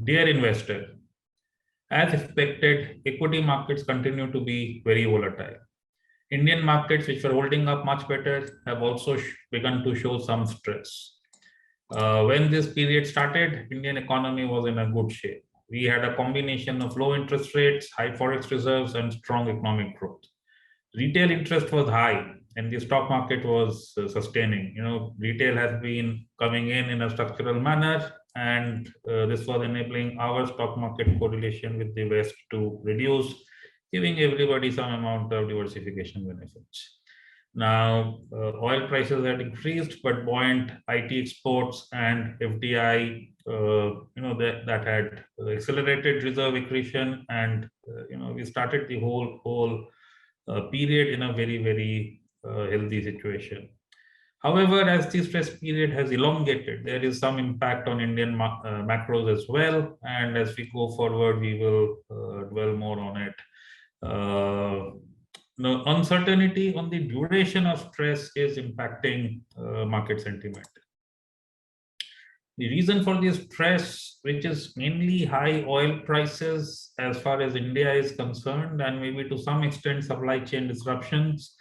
Dear investor, as expected, equity markets continue to be very volatile. Indian markets, which were holding up much better, have also begun to show some stress. When this period started, Indian economy was in a good shape. We had a combination of low interest rates, high forex reserves, and strong economic growth. Retail interest was high, and the stock market was sustaining. Retail has been coming in a structural manner, and this was enabling our stock market correlation with the West to reduce, giving everybody some amount of diversification benefits. Now, oil prices had increased, but buoyant IT exports and FDI, that had accelerated reserve accretion, and we started the whole period in a very, very healthy situation. However, as the stress period has elongated, there is some impact on Indian macros as well, and as we go forward, we will dwell more on it. The uncertainty on the duration of stress is impacting market sentiment. The reason for this stress, which is mainly high oil prices as far as India is concerned, and maybe to some extent supply chain disruptions,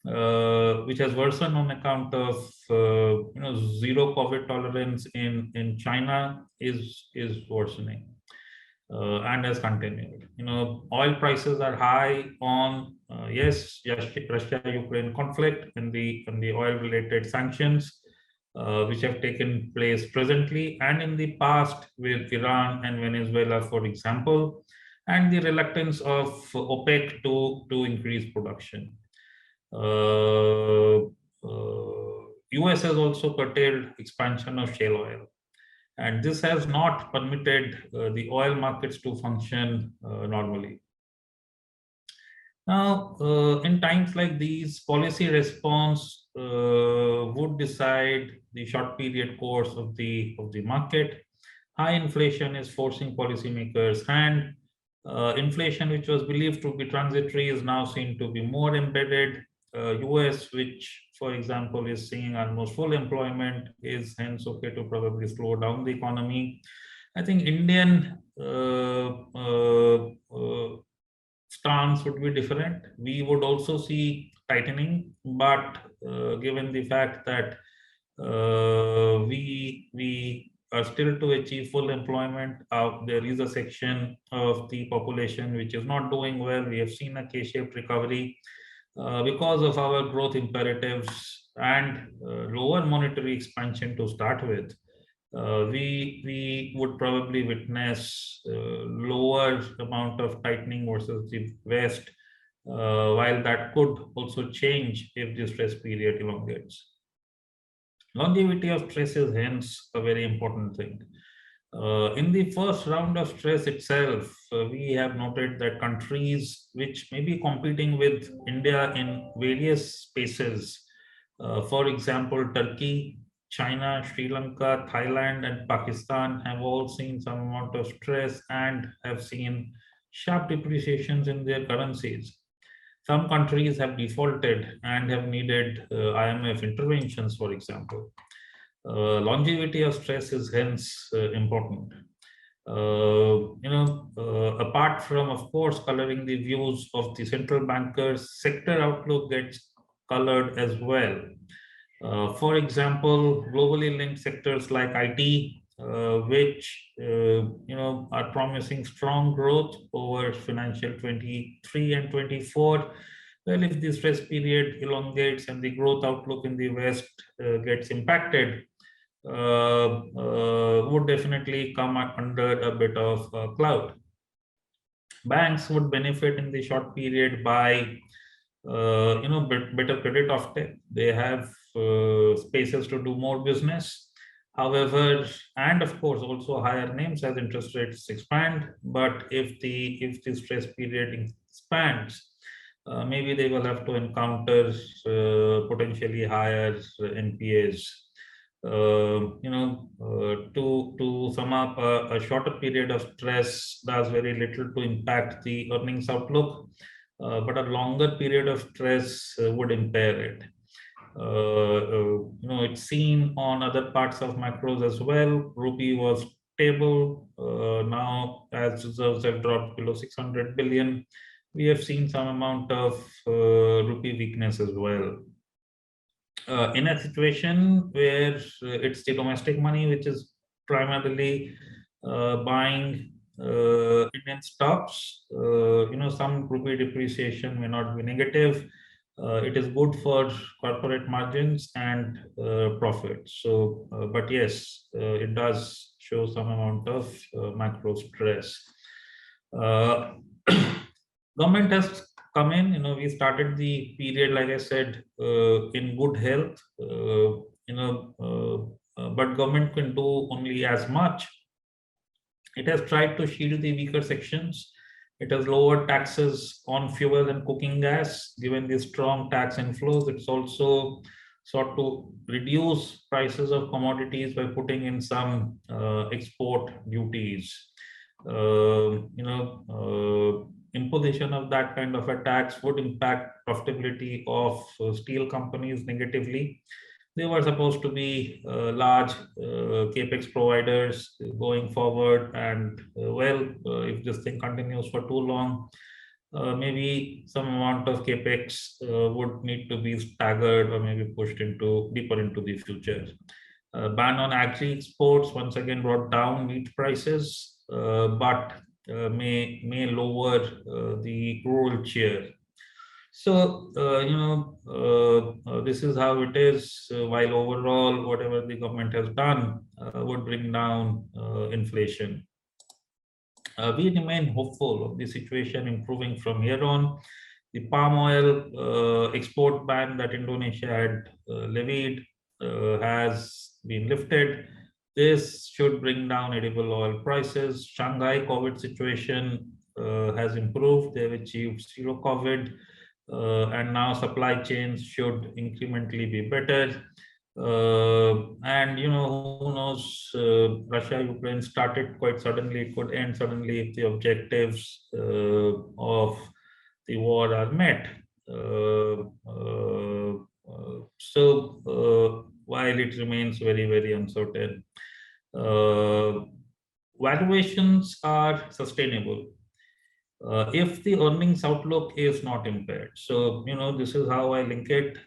which has worsened on account of zero COVID tolerance in China, is worsening. And has continued. Oil prices are high on yes, Russia-Ukraine conflict and the oil-related sanctions, which have taken place presently and in the past with Iran and Venezuela, for example, and the reluctance of OPEC to increase production. US has also curtailed expansion of shale oil. And this has not permitted the oil markets to function normally. Now, in times like these, policy response would decide the short period course of the market. High inflation is forcing policymakers' hand. Inflation, which was believed to be transitory, is now seen to be more embedded. US, which, for example, is seeing almost full employment, is hence okay to probably slow down the economy. I think Indian stance would be different. We would also see tightening, but given the fact that we are still to achieve full employment, there is a section of the population which is not doing well. We have seen a K-shaped recovery. Because of our growth imperatives and lower monetary expansion to start with, we would probably witness lower amount of tightening versus the West, while that could also change if the stress period elongates. Longevity of stress is hence a very important thing. In the first round of stress itself, we have noted that countries which may be competing with India in various spaces, for example, Turkey, China, Sri Lanka, Thailand, and Pakistan, have all seen some amount of stress and have seen sharp depreciations in their currencies. Some countries have defaulted and have needed IMF interventions, for example. Longevity of stress is hence important. Apart from, of course, coloring the views of the central bankers, sector outlook gets colored as well. For example, globally linked sectors like IT, which are promising strong growth over financial 23 and 24. Well, if the stress period elongates and the growth outlook in the West gets impacted, would definitely come under a bit of a cloud. Banks would benefit in the short period by better credit offtake. They have spaces to do more business. However, and of course also higher names as interest rates expand. But if the stress period expands, maybe they will have to encounter potentially higher NPAs. To sum up, a shorter period of stress does very little to impact the earnings outlook, but a longer period of stress would impair it. It's seen on other parts of macros as well. Rupee was stable. Now, as reserves have dropped below 600 billion, we have seen some amount of rupee weakness as well. In a situation where it's the domestic money which is primarily buying Indian stocks, some rupee depreciation may not be negative. It is good for corporate margins and profits. So, but yes, it does show some amount of macro stress. Government has come in. We started the period, like I said, in good health. But government can do only as much. It has tried to shield the weaker sections. It has lowered taxes on fuel and cooking gas, given the strong tax inflows. It's also sought to reduce prices of commodities by putting in some export duties. Imposition of that kind of a tax would impact profitability of steel companies negatively. They were supposed to be large capex providers going forward, and if this thing continues for too long, maybe some amount of capex would need to be staggered or maybe pushed deeper into the future. Ban on agri exports once again brought down wheat prices, but may lower the rural share. So, this is how it is. While overall, whatever the government has done would bring down inflation. We remain hopeful of the situation improving from here on. The palm oil export ban that Indonesia had levied has been lifted. This should bring down edible oil prices. Shanghai COVID situation has improved. They've achieved zero COVID. And now supply chains should incrementally be better. And who knows, Russia Ukraine started quite suddenly. It could end suddenly if the objectives of the war are met. While it remains very, very uncertain, valuations are sustainable if the earnings outlook is not impaired. So, this is how I link it.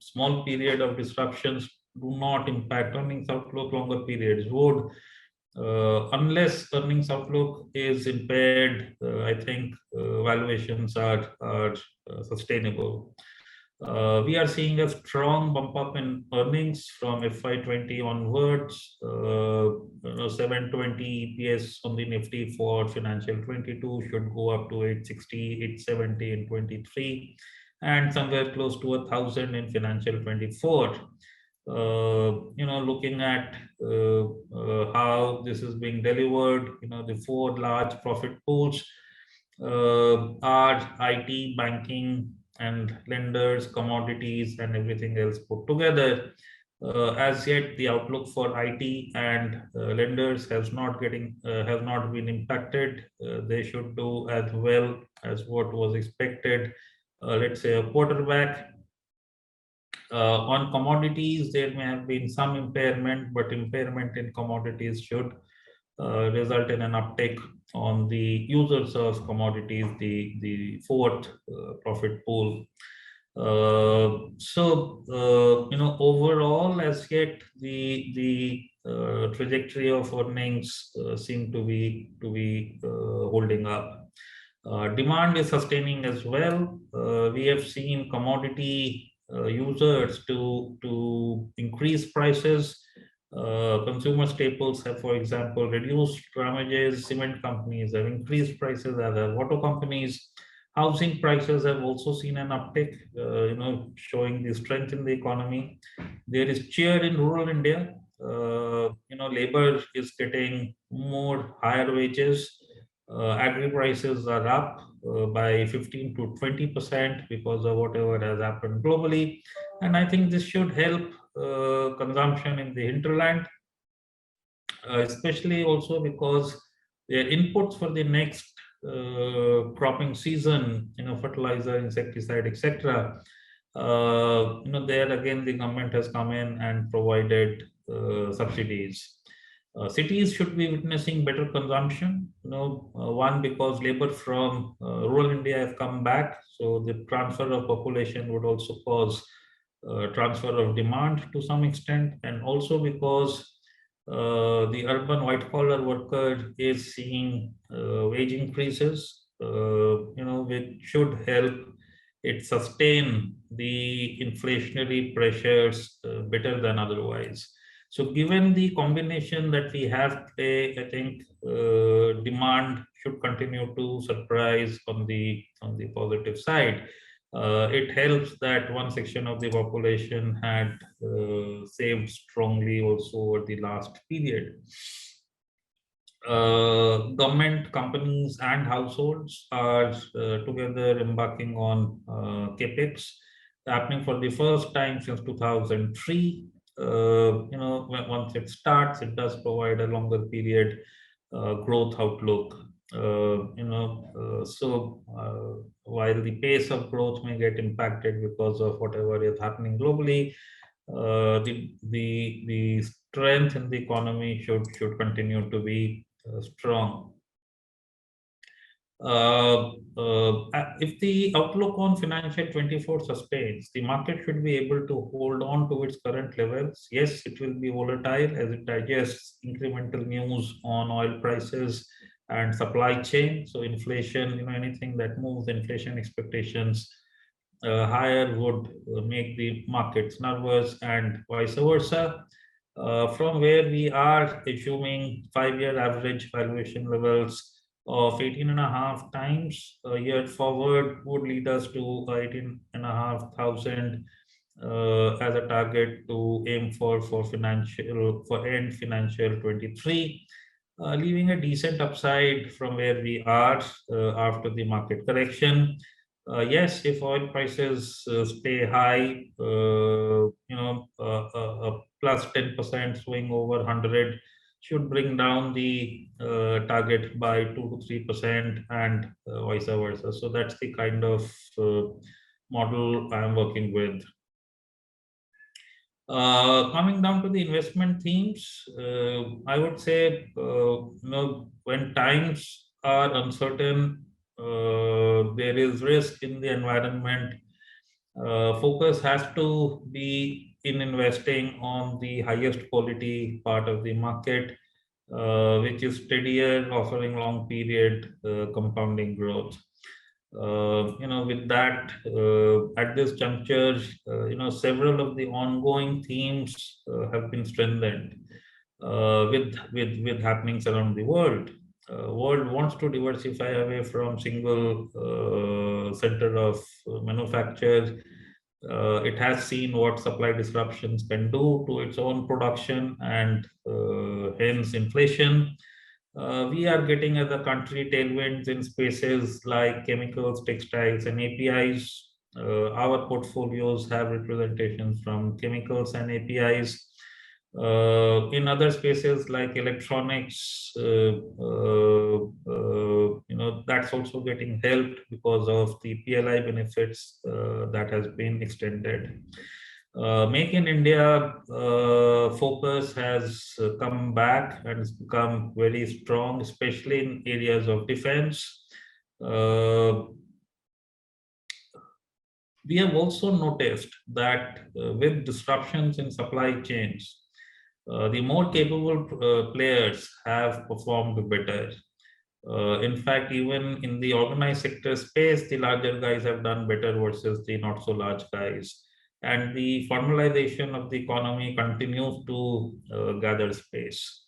Small period of disruptions do not impact earnings outlook. Longer periods would. Unless earnings outlook is impaired, I think valuations are sustainable. We are seeing a strong bump up in earnings from FY20 onwards. 720 EPS on the Nifty for financial 22 should go up to 860, 870 in 23, and somewhere close to 1,000 in financial 24. Looking at how this is being delivered, the four large profit pools are IT, banking, and lenders, commodities, and everything else put together. As yet, the outlook for IT and lenders has not been impacted. They should do as well as what was expected, let's say, a quarter back. On commodities, there may have been some impairment, but impairment in commodities should result in an uptick on the users of commodities, the fourth profit pool. Overall, as yet, the trajectory of earnings seem to be holding up. Demand is sustaining as well. We have seen commodity users to increase prices. Consumer staples have, for example, reduced damages. Cement companies have increased prices, as have auto companies. Housing prices have also seen an uptick, showing the strength in the economy. There is cheer in rural India. Labor is getting more higher wages. Agri prices are up by 15 to 20% because of whatever has happened globally. And I think this should help consumption in the hinterland, especially also because their inputs for the next cropping season, fertilizer, insecticide, etc. There again, the government has come in and provided subsidies. Cities should be witnessing better consumption. One, because labor from rural India have come back, so the transfer of population would also cause transfer of demand to some extent, and also because the urban white collar worker is seeing wage increases, which should help it sustain the inflationary pressures better than otherwise. So given the combination that we have today, I think demand should continue to surprise on the positive side. It helps that one section of the population had saved strongly also over the last period. Government, companies, and households are together embarking on capex, happening for the first time since 2003. Once it starts, it does provide a longer period growth outlook. While the pace of growth may get impacted because of whatever is happening globally, the strength in the economy should continue to be strong. If the outlook on financial 24 sustains, the market should be able to hold on to its current levels. Yes, it will be volatile as it digests incremental news on oil prices and supply chain. So inflation, anything that moves inflation expectations higher would make the markets nervous, and vice versa. From where we are assuming 5-year average valuation levels of 18.5 times a year forward would lead us to 18,500 as a target to aim for end financial 23, leaving a decent upside from where we are after the market correction. Yes, if oil prices stay high, a plus 10% swing over 100 should bring down the target by 2 to 3% and vice versa. So that's the kind of model I'm working with. Coming down to the investment themes, I would say, when times are uncertain, there is risk in the environment. Focus has to be in investing on the highest quality part of the market, which is steadier, offering long period compounding growth. With that, at this juncture, several of the ongoing themes have been strengthened with happenings around the world. World wants to diversify away from single center of manufacture. It has seen what supply disruptions can do to its own production and hence inflation. We are getting as a country tailwinds in spaces like chemicals, textiles, and APIs. Our portfolios have representations from chemicals and APIs. In other spaces like electronics, that's also getting helped because of the PLI benefits that has been extended. Make in India focus has come back and it's become very strong, especially in areas of defense. We have also noticed that with disruptions in supply chains, the more capable players have performed better. In fact, even in the organized sector space, the larger guys have done better versus the not so large guys. And the formalization of the economy continues to gather space.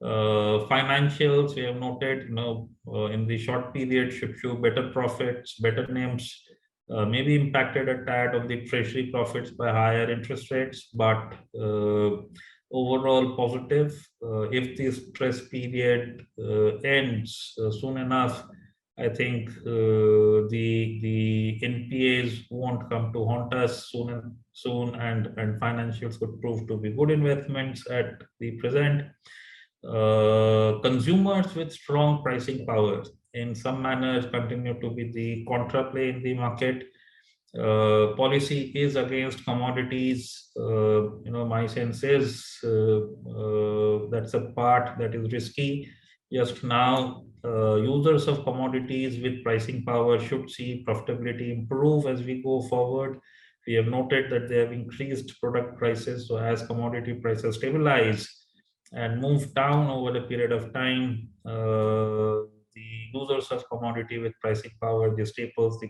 Financials, we have noted, in the short period should show better profits, better names, maybe impacted a tad on the treasury profits by higher interest rates, but overall positive. If this stress period ends soon enough, I think the NPAs won't come to haunt us soon, and financials could prove to be good investments at the present. Consumers with strong pricing power in some manners continue to be the contraplay in the market. Policy is against commodities. My sense is that's a part that is risky. Just now, users of commodities with pricing power should see profitability improve as we go forward. We have noted that they have increased product prices. So as commodity prices stabilize and move down over a period of time, the users of commodity with pricing power, the staples, the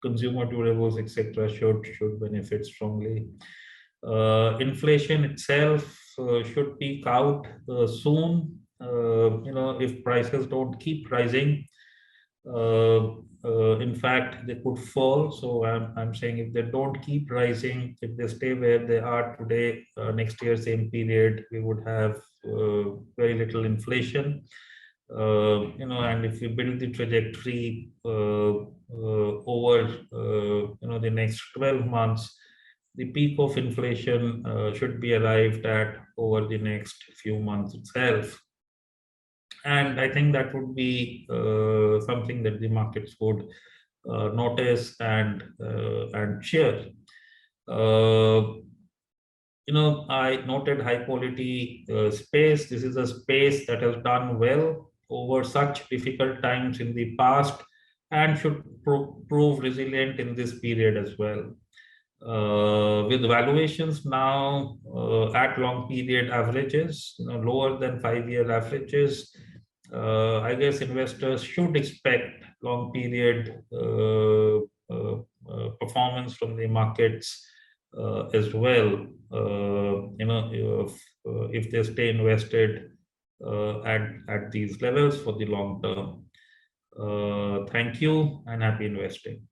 consumer durables, etc., should benefit strongly. Inflation itself should peak out soon. If prices don't keep rising, in fact, they could fall. So I'm saying if they don't keep rising, if they stay where they are today, next year, same period, we would have very little inflation. And if we build the trajectory over, the next 12 months, the peak of inflation should be arrived at over the next few months itself. And I think that would be something that the markets would notice and share. I noted high quality space. This is a space that has done well over such difficult times in the past and should prove resilient in this period as well. With valuations now at long period averages, lower than 5-year averages, I guess investors should expect long period performance from the markets as well. If they stay invested at these levels for the long term. Thank you and happy investing.